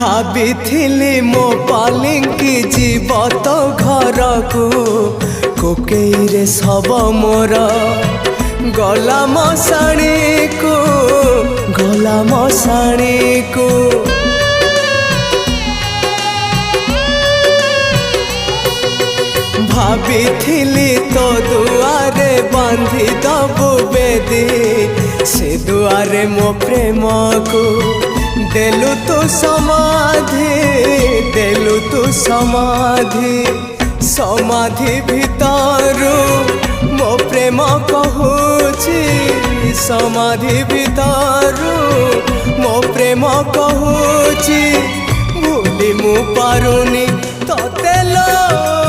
ଭାବିଥିଲି ମୋ ପାଲିଙ୍କି ଯିବ ତ ଘରକୁ କୋକେଇରେ ଶବ ମୋର ଗଲା ମଶାଣୀକୁ ଗଲା ମଶାଣୀକୁ ଭାବିଥିଲି ତୋ ଦୁଆରେ ବାନ୍ଧି ଦବୁ ବେଦି ସେ ଦୁଆରେ ମୋ ପ୍ରେମକୁ ଦେଲୁ ତୁ ସମାଧି ଦେଲୁ ତୁ ସମାଧି ସମାଧି ଭିତରୁ ମୋ ପ୍ରେମ କହୁଛି ସମାଧି ଭିତରୁ ମୋ ପ୍ରେମ କହୁଛି ଭୁଲି ମୁଁ ପାରୁନି ତତେ ଲୋ।